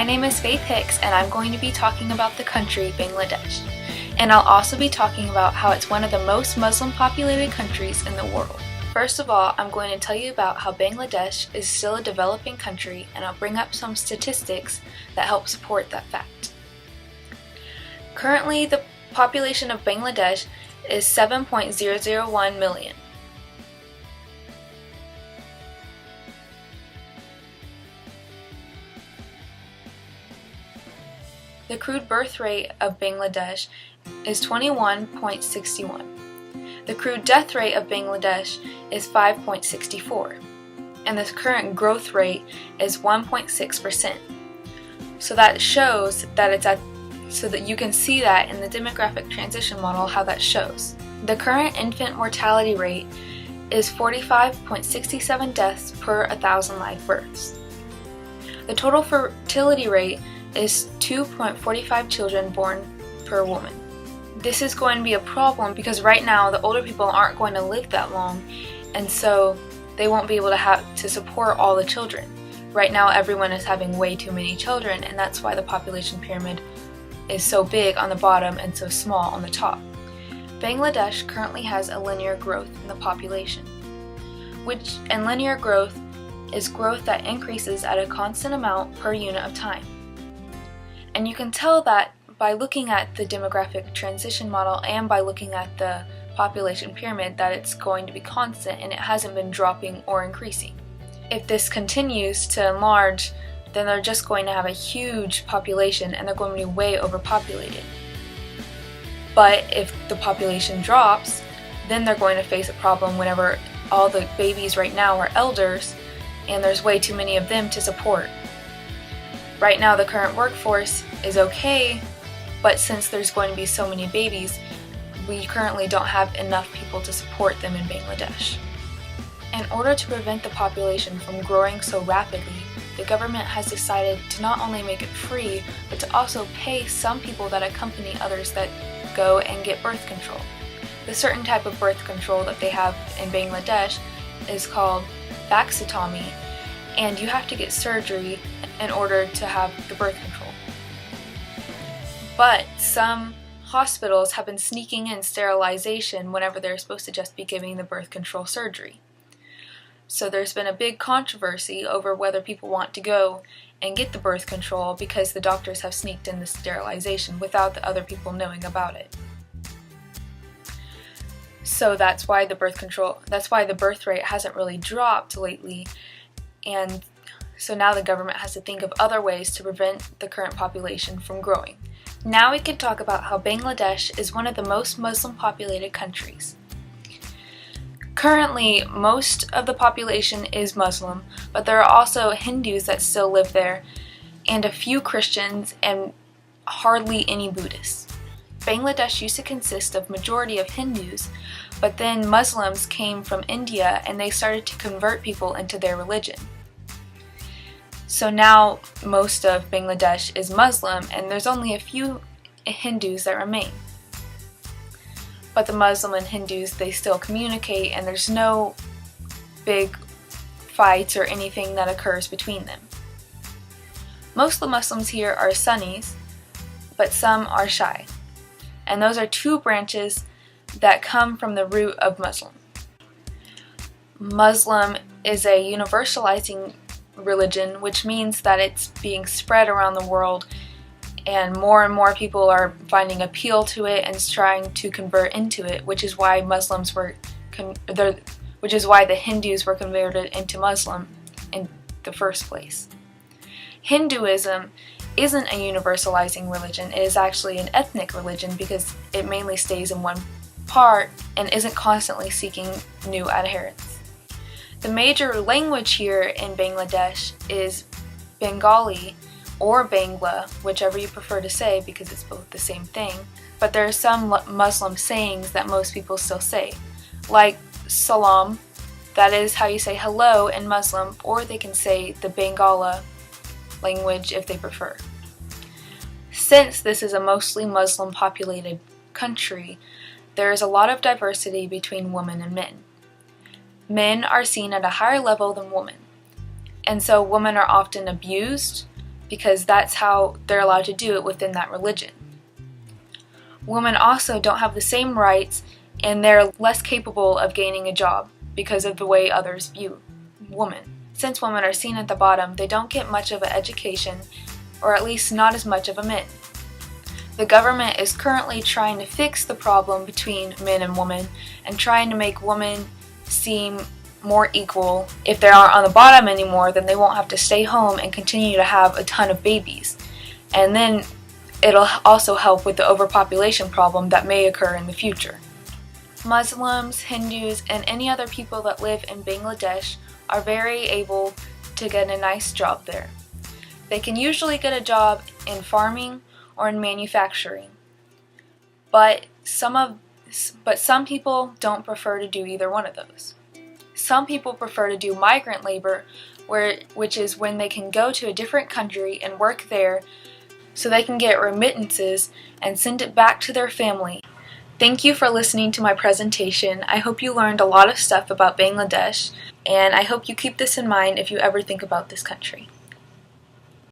My name is Faith Hicks, and I'm going to be talking about the country Bangladesh. And I'll also be talking about how it's one of the most Muslim populated countries in the world. First of all, I'm going to tell you about how Bangladesh is still a developing country, and I'll bring up some statistics that help support that fact. Currently, the population of Bangladesh is 7.001 million. The crude birth rate of Bangladesh is 21.61. The crude death rate of Bangladesh is 5.64. And the current growth rate is 1.6%. So that shows that so that you can see that in the demographic transition model how that shows. The current infant mortality rate is 45.67 deaths per 1,000 live births. The total fertility rate is 2.45 children born per woman. This is going to be a problem because right now the older people aren't going to live that long, and so they won't be able to support all the children. Right now everyone is having way too many children, and that's why the population pyramid is so big on the bottom and so small on the top. Bangladesh currently has a linear growth in the population, and linear growth is growth that increases at a constant amount per unit of time. And you can tell that by looking at the demographic transition model and by looking at the population pyramid that it's going to be constant and it hasn't been dropping or increasing. If this continues to enlarge, then they're just going to have a huge population and they're going to be way overpopulated. But if the population drops, then they're going to face a problem whenever all the babies right now are elders and there's way too many of them to support. Right now the current workforce is okay, but since there's going to be so many babies, we currently don't have enough people to support them in Bangladesh. In order to prevent the population from growing so rapidly, the government has decided to not only make it free, but to also pay some people that accompany others that go and get birth control. The certain type of birth control that they have in Bangladesh is called vasectomy, and you have to get surgery in order to have the birth control. But some hospitals have been sneaking in sterilization whenever they're supposed to just be giving the birth control surgery. So there's been a big controversy over whether people want to go and get the birth control because the doctors have sneaked in the sterilization without the other people knowing about it. So that's why the birth rate hasn't really dropped lately, and so now the government has to think of other ways to prevent the current population from growing. Now we can talk about how Bangladesh is one of the most Muslim populated countries. Currently, most of the population is Muslim, but there are also Hindus that still live there, and a few Christians, and hardly any Buddhists. Bangladesh used to consist of majority of Hindus, but then Muslims came from India and they started to convert people into their religion. So now most of Bangladesh is Muslim, and there's only a few Hindus that remain. But the Muslim and Hindus, they still communicate, and there's no big fights or anything that occurs between them. Most of the Muslims here are Sunnis, but some are Shia. And those are two branches that come from the root of Muslim. Muslim is a universalizing religion, which means that it's being spread around the world, and more people are finding appeal to it and trying to convert into it, which is why the Hindus were converted into Muslim in the first place. Hinduism isn't a universalizing religion. It is actually an ethnic religion because it mainly stays in one part and isn't constantly seeking new adherents. The major language here in Bangladesh is Bengali or Bangla, whichever you prefer to say because it's both the same thing, but there are some Muslim sayings that most people still say, like salam, that is how you say hello in Muslim, or they can say the Bangala language if they prefer. Since this is a mostly Muslim populated country, there is a lot of diversity between women and men. Men are seen at a higher level than women, and so women are often abused, because that's how they're allowed to do it within that religion. Women also don't have the same rights, and they're less capable of gaining a job because of the way others view women. Since women are seen at the bottom, they don't get much of an education, or at least not as much of a men. The government is currently trying to fix the problem between men and women and trying to make women seem more equal. If they aren't on the bottom anymore, then they won't have to stay home and continue to have a ton of babies. And then it'll also help with the overpopulation problem that may occur in the future. Muslims, Hindus, and any other people that live in Bangladesh are very able to get a nice job there. They can usually get a job in farming or in manufacturing. But some people don't prefer to do either one of those. Some people prefer to do migrant labor, which is when they can go to a different country and work there so they can get remittances and send it back to their family. Thank you for listening to my presentation. I hope you learned a lot of stuff about Bangladesh, and I hope you keep this in mind if you ever think about this country.